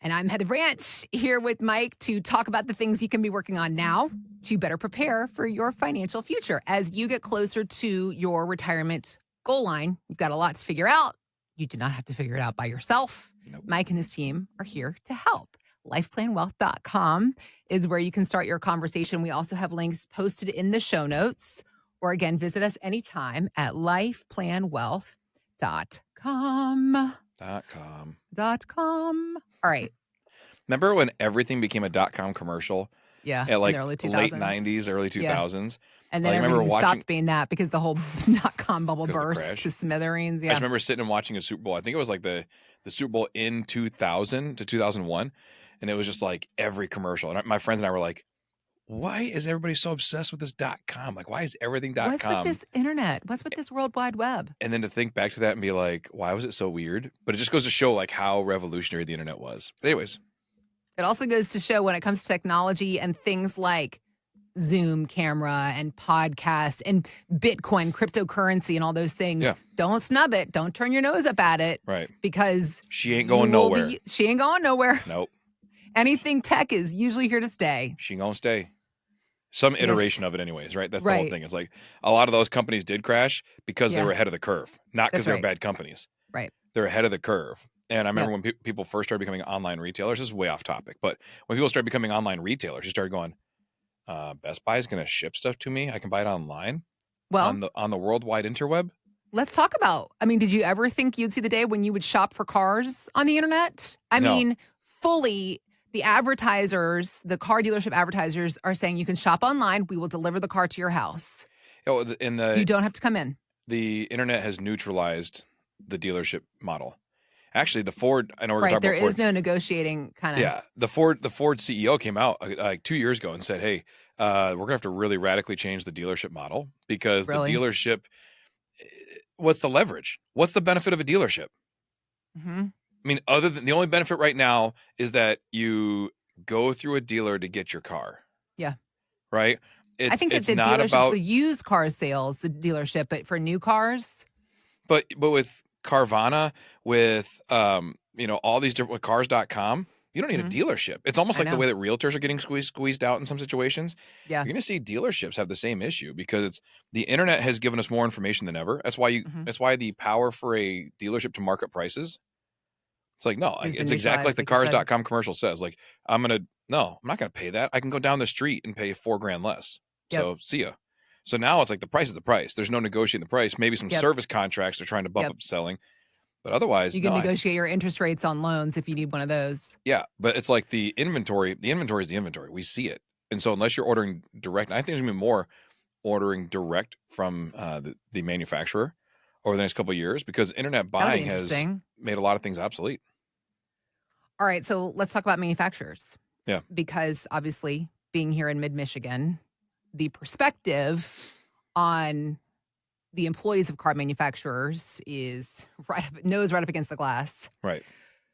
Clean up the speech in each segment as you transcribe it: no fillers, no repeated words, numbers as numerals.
And I'm Heather Branch here with Mike to talk about the things you can be working on now to better prepare for your financial future. As you get closer to your retirement goal line, you've got a lot to figure out. You do not have to figure it out by yourself. Nope. Mike and his team are here to help. Lifeplanwealth.com is where you can start your conversation. We also have links posted in the show notes. Or again, visit us anytime at lifeplanwealth.com. .com. All right. Remember when everything became a .com commercial? Yeah. At like in the early 2000s. late 90s, early 2000s. And then everything stopped being that because the whole .com bubble burst to smithereens. Yeah. I just remember sitting and watching a Super Bowl. I think it was like the Super Bowl in 2000 to 2001. And it was just like every commercial. And my friends and I were like, why is everybody so obsessed with this .com? Like, why is everything .com? What's with this internet? What's with this World Wide Web? And then to think back to that and be like, why was it so weird? But it just goes to show like how revolutionary the internet was. But anyways. It also goes to show when it comes to technology and things like Zoom camera and podcasts and Bitcoin, cryptocurrency and all those things. Yeah. Don't snub it. Don't turn your nose up at it. Right. Because she ain't going nowhere. She ain't going nowhere. Nope. Anything tech is usually here to stay. She ain't going to stay. Some iteration of it anyways, right? That's the whole thing. It's like a lot of those companies did crash because they were ahead of the curve, not because they were bad companies. Right. They're ahead of the curve. And I remember when people first started becoming online retailers, this is way off topic, but when people started becoming online retailers, you started going, Best Buy is going to ship stuff to me. I can buy it online on the worldwide interweb. Let's talk about, did you ever think you'd see the day when you would shop for cars on the internet? I mean, fully, the advertisers, the car dealership advertisers are saying you can shop online. We will deliver the car to your house. Oh, you don't have to come in. The internet has neutralized the dealership model. Actually, the Ford, I know we're talking about Ford. There is Ford. no negotiating kind of. Yeah. The Ford CEO came out like 2 years ago and said, hey, we're going to have to really radically change the dealership model because the dealership, what's the leverage? What's the benefit of a dealership? Mm-hmm. I mean, other than the only benefit right now is that you go through a dealer to get your car. Yeah. Right? I think it's not dealerships, about the used car sales, the dealership, but for new cars. But with Carvana, with all these different with cars.com, you don't need a dealership. It's almost like the way that realtors are getting squeezed out in some situations. Yeah. You're going to see dealerships have the same issue because the internet has given us more information than ever. That's why that's why the power for a dealership to market prices. It's like, no, it's exactly like the cars.com commercial says. Like, I'm not going to pay that. I can go down the street and pay $4,000 less. Yep. So see ya. So now it's like the price is the price. There's no negotiating the price. Maybe some service contracts are trying to bump up selling. But otherwise, you can negotiate your interest rates on loans if you need one of those. Yeah, but it's like the inventory is the inventory. We see it. And so unless you're ordering direct, I think there's going to be more ordering direct from the manufacturer over the next couple of years because internet buying has made a lot of things obsolete. All right, so let's talk about manufacturers. Yeah. Because obviously, being here in mid-Michigan, the perspective on the employees of car manufacturers is right up against the glass. Right.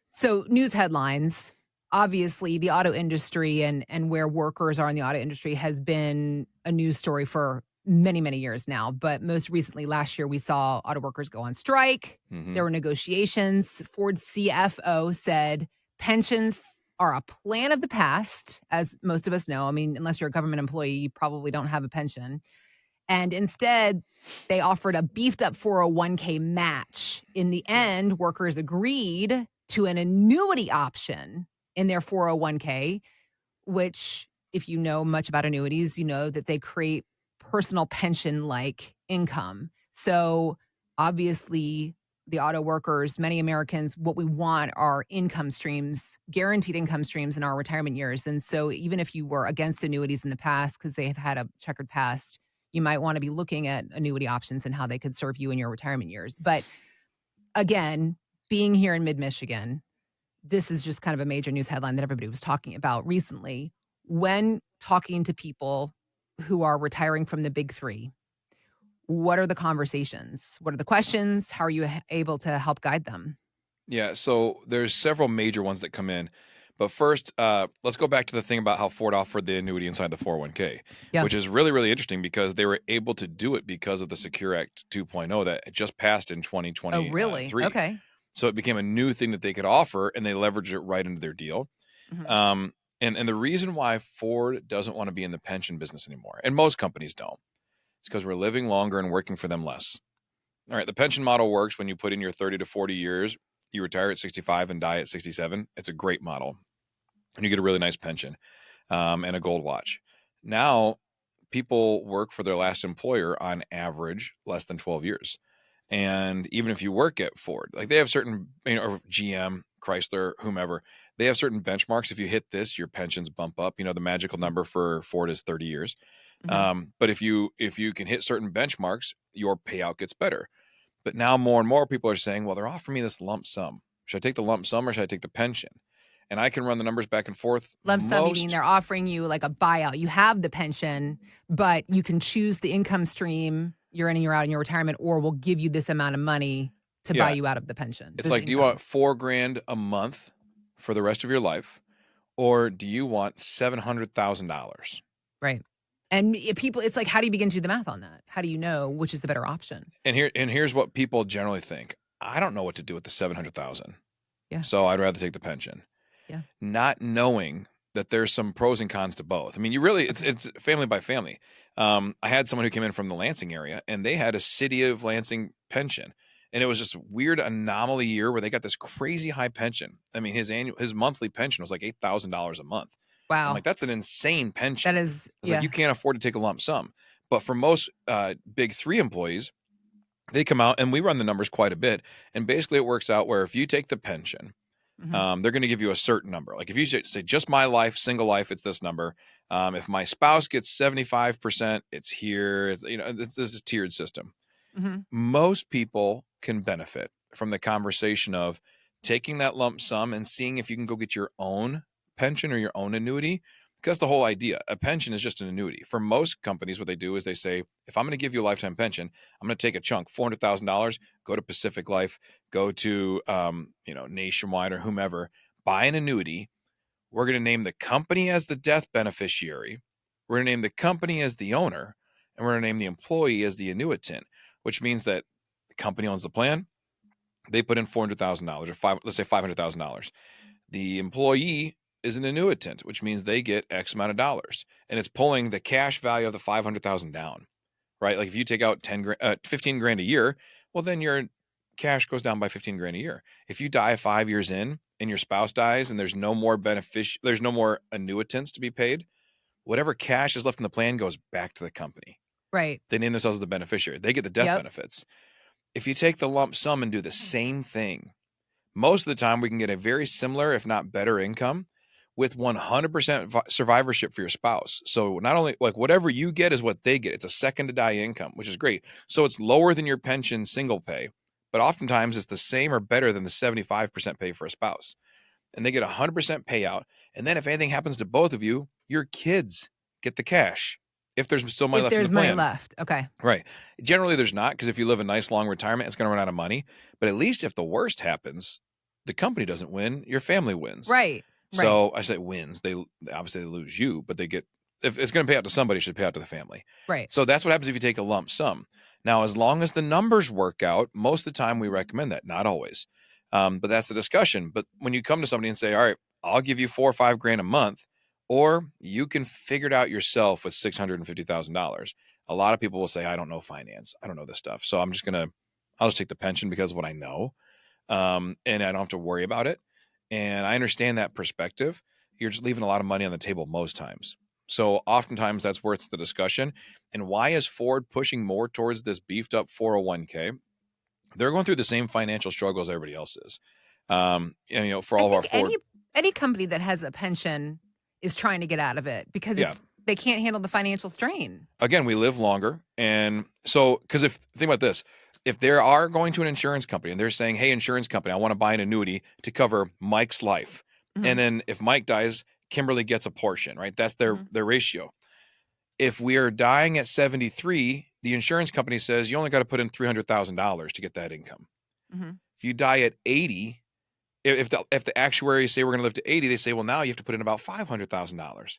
So news headlines, obviously the auto industry and where workers are in the auto industry has been a news story for many, many years now. But most recently last year, we saw auto workers go on strike. Mm-hmm. There were negotiations. Ford CFO said pensions are a plan of the past, as most of us know. I mean, unless you're a government employee, you probably don't have a pension. And instead, they offered a beefed up 401k match. In the end, workers agreed to an annuity option in their 401k, which, if you know much about annuities, you know that they create personal pension-like income. So obviously, the auto workers, many Americans, what we want are income streams, guaranteed income streams in our retirement years. And so even if you were against annuities in the past because they have had a checkered past, you might want to be looking at annuity options and how they could serve you in your retirement years. But again, being here in mid-Michigan, this is just kind of a major news headline that everybody was talking about recently. When talking to people who are retiring from the big three, what are the conversations? What are the questions? How are you able to help guide them? Yeah, so there's several major ones that come in. But first, let's go back to the thing about how Ford offered the annuity inside the 401k, which is really, really interesting because they were able to do it because of the Secure Act 2.0 that just passed in 2023. Oh, really? Okay. So it became a new thing that they could offer, and they leveraged it right into their deal. And the reason why Ford doesn't want to be in the pension business anymore, and most companies don't, it's because we're living longer and working for them less. All right, the pension model works when you put in your 30 to 40 years, you retire at 65 and die at 67. It's a great model, and you get a really nice pension and a gold watch. Now, people work for their last employer on average less than 12 years. And even if you work at Ford, like they have certain, or GM, Chrysler, whomever, they have certain benchmarks. If you hit this, your pensions bump up. The magical number for Ford is 30 years. But if you can hit certain benchmarks, your payout gets better. But now more and more people are saying, well, they're offering me this lump sum. Should I take the lump sum or should I take the pension? And I can run the numbers back and forth. Lump sum, meaning they're offering you like a buyout. You have the pension, but you can choose the income stream you're in and you're out in your retirement, or we'll give you this amount of money to buy you out of the pension. It's like, do you want $4,000 a month for the rest of your life, or do you want $700,000? Right. And people, it's like, how do you begin to do the math on that? How do you know which is the better option? And here's what people generally think. I don't know what to do with the $700,000. Yeah. So I'd rather take the pension. Yeah. Not knowing that there's some pros and cons to both. I mean, it's family by family. I had someone who came in from the Lansing area, and they had a City of Lansing pension. And it was just a weird anomaly year where they got this crazy high pension. I mean, his monthly pension was like $8,000 a month. Wow. I'm like, that's an insane pension. That is, like, you can't afford to take a lump sum. But for most big three employees, they come out and we run the numbers quite a bit. And basically it works out where if you take the pension, they're going to give you a certain number. Like if you say just my life, single life, it's this number. If my spouse gets 75%, it's here. This is a tiered system. Most people can benefit from the conversation of taking that lump sum and seeing if you can go get your own pension or your own annuity. Because that's the whole idea. A pension is just an annuity. For most companies, what they do is they say, if I'm going to give you a lifetime pension, I'm going to take a chunk, $400,000, go to Pacific Life, go to Nationwide or whomever, buy an annuity. We're going to name the company as the death beneficiary. We're going to name the company as the owner, and we're going to name the employee as the annuitant, which means that the company owns the plan. They put in $400,000 or let's say $500,000. The employee is an annuitant, which means they get X amount of dollars, and it's pulling the cash value of the 500,000 down, right? Like if you take out 15 grand a year, well, then your cash goes down by 15 grand a year. If you die 5 years in and your spouse dies and there's no more there's no more annuitants to be paid, whatever cash is left in the plan goes back to the company. Right. They name themselves as the beneficiary. They get the death benefits. If you take the lump sum and do the same thing, most of the time we can get a very similar, if not better income with 100% survivorship for your spouse. So not only like whatever you get is what they get. It's a second to die income, which is great. So it's lower than your pension single pay, but oftentimes it's the same or better than the 75% pay for a spouse. And they get 100% payout. And then if anything happens to both of you, your kids get the cash. If there's still money left in the plan. If there's money left. Okay. Right. Generally, there's not, because if you live a nice long retirement, it's going to run out of money. But at least if the worst happens, the company doesn't win, your family wins. Right. So I say wins. They obviously they lose you, but they get, if it's going to pay out to somebody, it should pay out to the family. Right. So that's what happens if you take a lump sum. Now, as long as the numbers work out, most of the time we recommend that, not always. But that's the discussion. But when you come to somebody and say, all right, I'll give you $4 or $5 grand a month, or you can figure it out yourself with $650,000. A lot of people will say, I don't know finance. I don't know this stuff. So I'll just take the pension because of what I know. And I don't have to worry about it. And I understand that perspective. You're just leaving a lot of money on the table most times. So oftentimes that's worth the discussion. And why is Ford pushing more towards this beefed up 401k? They're going through the same financial struggles everybody else is. For all of our Ford. Any company that has a pension is trying to get out of it because they can't handle the financial strain. Again, we live longer. And so, think about this. If they are going to an insurance company and they're saying, hey, insurance company, I want to buy an annuity to cover Mike's life. And then if Mike dies, Kimberly gets a portion, right? That's their ratio. If we are dying at 73, the insurance company says you only got to put in $300,000 to get that income. If you die at 80, if the actuaries say we're going to live to 80, they say, well, now you have to put in about $500,000.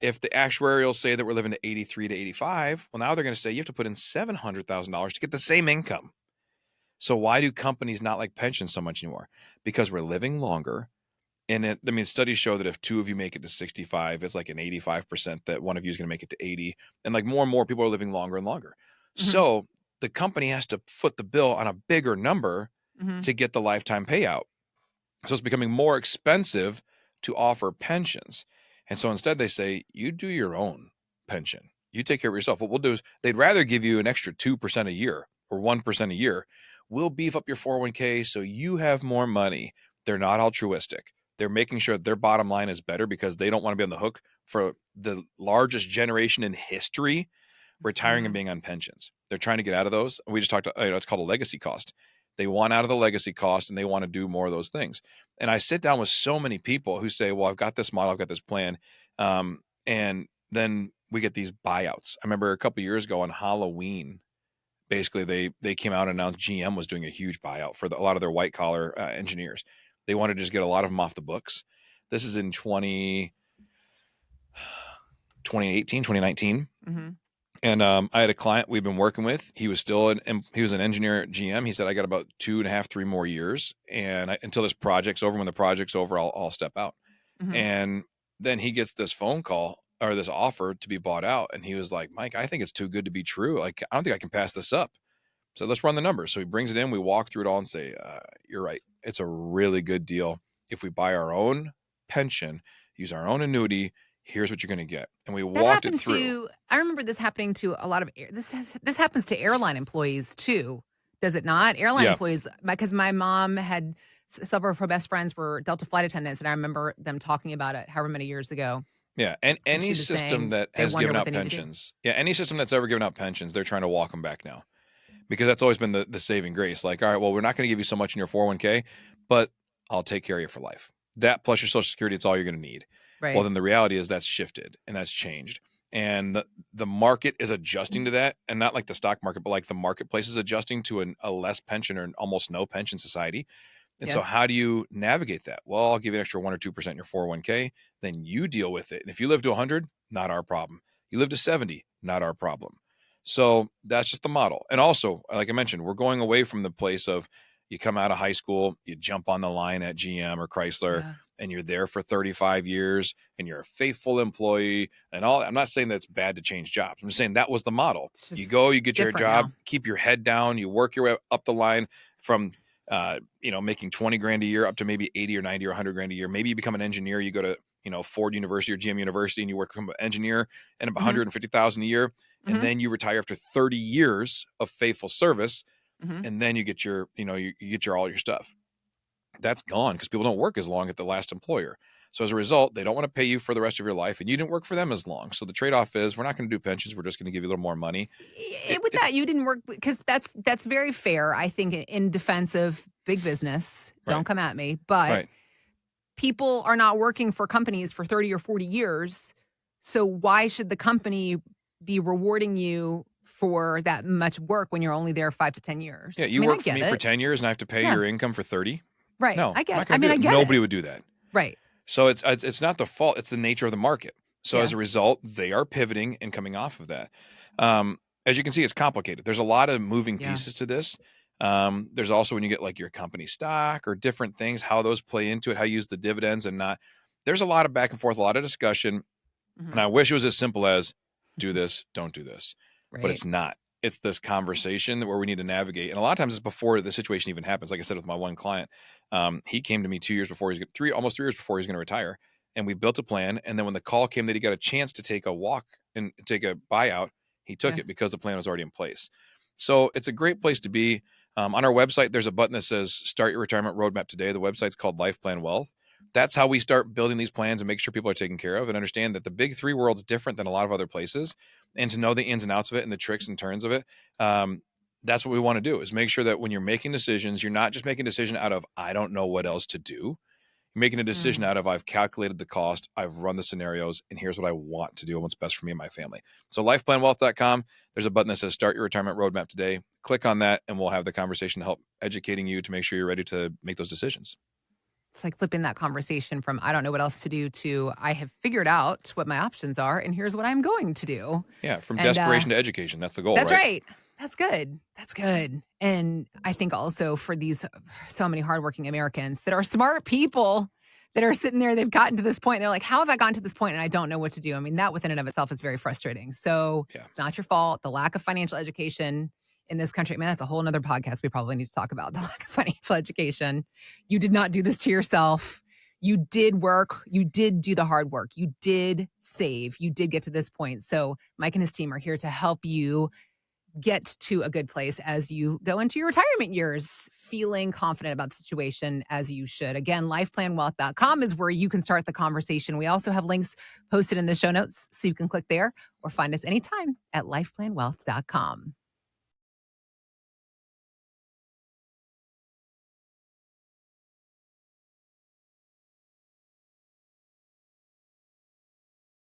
If the actuarials say that we're living to 83 to 85, well, now they're going to say you have to put in $700,000 to get the same income. So why do companies not like pensions so much anymore? Because we're living longer. And studies show that if two of you make it to 65, it's like an 85% that one of you is going to make it to 80. And like more and more people are living longer and longer. Mhm. So the company has to foot the bill on a bigger number Mhm. to get the lifetime payout. So it's becoming more expensive to offer pensions. And so instead they say, you do your own pension. You take care of yourself. What we'll do is they'd rather give you an extra 2% a year or 1% a year. We'll beef up your 401k so you have more money. They're not altruistic. They're making sure their bottom line is better because they don't want to be on the hook for the largest generation in history retiring and Mhm. being on pensions. They're trying to get out of those. We just talked, it's called a legacy cost. They want out of the legacy cost and they want to do more of those things. And I sit down with so many people who say, well, I've got this model, I've got this plan. And then we get these buyouts. I remember a couple of years ago on Halloween, basically they came out and announced GM was doing a huge buyout for a lot of their white collar engineers. They wanted to just get a lot of them off the books. This is in 2018, 2019. Mhm. And I had a client we've been working with. He was still he was an engineer at GM. He said, I got about 2.5, 3 more years. And until this project's over, when the project's over, I'll step out. Mhm. And then he gets this phone call or this offer to be bought out. And he was like, Mike, I think it's too good to be true. Like, I don't think I can pass this up. So let's run the numbers. So he brings it in. We walk through it all and say, you're right. It's a really good deal. If we buy our own pension, use our own annuity, here's what you're going to get. And we That walked it happened through. to I remember this happening to a lot of this happens to airline employees too, does it not? Airline Yeah. employees, because my mom had several of her best friends were Delta flight attendants, and I remember them talking about it however many years ago, Yeah, and and any she was system saying that they has wonder given what out they need to do. pensions, yeah, any system that's ever given out pensions, they're trying to walk them back now because that's always been the saving grace. Like, all right, well, we're not going to give you so much in your 401k, but I'll take care of you for life. That plus your social security, it's all you're going to need. Well, Right. then the reality is that's shifted and that's changed. And the market is adjusting to that, and not like the stock market, but like the marketplace is adjusting to a less pension or almost no pension society. And so Yeah. how do you navigate that? Well, I'll give you an extra 1 or 2% in your 401k. Then you deal with it. And if you live to 100, not our problem. You live to 70, not our problem. So that's just the model. And also, like I mentioned, we're going away from the place of you come out of high school, you jump on the line at GM or Chrysler, Yeah. and you're there for 35 years and you're a faithful employee and all. I'm not saying that's bad to change jobs. I'm just saying that was the model. It's You just go, you get your different job, now. keep your head down, you work your way up the line from making 20 grand a year up to maybe 80 or 90 or 100 grand a year. Maybe you become an engineer, you go to, Ford University or GM University and you work as an engineer and about Mhm. 150,000 a year. And Mhm. then you retire after 30 years of faithful service. Mhm. And then you get your, you get all your stuff. That's gone because people don't work as long at the last employer. So as a result, they don't want to pay you for the rest of your life and you didn't work for them as long. So the trade-off is we're not going to do pensions. We're just going to give you a little more money. With that, you didn't work because that's very fair. I think in defense of big business. Right. Don't come at me, but Right. people are not working for companies for 30 or 40 years. So why should the company be rewarding you for that much work when you're only there 5 to 10 Yeah. years? I You mean, I work for get me for it. 10 years and I have to pay Yeah. your income for 30. Right. No, I I'm get not it. I going to mean, do I that. get Nobody it. would do that. Right. So it's not the fault. It's the nature of the market. So as Yeah. a result, they are pivoting and coming off of that. As you can see, it's complicated. There's a lot of moving Yeah. pieces to this. There's also when you get like your company stock or different things, how those play into it, how you use the dividends and not. There's a lot of back and forth, a lot of discussion. And Mhm. I wish it was as simple as do this, don't do this. But Right. it's not. It's this conversation where we need to navigate. And a lot of times it's before the situation even happens. Like I said, with my one client, he came to me 2 years before almost 3 years before he's going to retire. And we built a plan. And then when the call came that he got a chance to take a walk and take a buyout, he took Yeah. it because the plan was already in place. So it's a great place to be. On our website, there's a button that says start your retirement roadmap today. The website's called Life Plan Wealth. That's how we start building these plans and make sure people are taken care of and understand that the big three world's different than a lot of other places. And to know the ins and outs of it and the tricks and turns of it, that's what we want to do is make sure that when you're making decisions, you're not just making a decision out of, I don't know what else to do. You're making a decision Mm. out of, I've calculated the cost, I've run the scenarios, and here's what I want to do and what's best for me and my family. So lifeplanwealth.com, there's a button that says start your retirement roadmap today. Click on that and we'll have the conversation to help educating you to make sure you're ready to make those decisions. It's like flipping that conversation from I don't know what else to do to I have figured out what my options are and here's what I'm going to do. Yeah, from And desperation to education. That's the goal, that's right? right. That's good. That's good. And I think also for these so many hardworking Americans that are smart people that are sitting there, they've gotten to this point. They're like, how have I gotten to this point and I don't know what to do? I mean, that within and of itself is very frustrating. So Yeah. it's not your fault. The lack of financial education in this country, man, that's a whole nother podcast we probably need to talk about. The lack of financial education. You did not do this to yourself. You did work. You did do the hard work. You did save. You did get to this point. So Mike and his team are here to help you get to a good place as you go into your retirement years, feeling confident about the situation as you should. Again, lifeplanwealth.com is where you can start the conversation. We also have links posted in the show notes so you can click there or find us anytime at lifeplanwealth.com.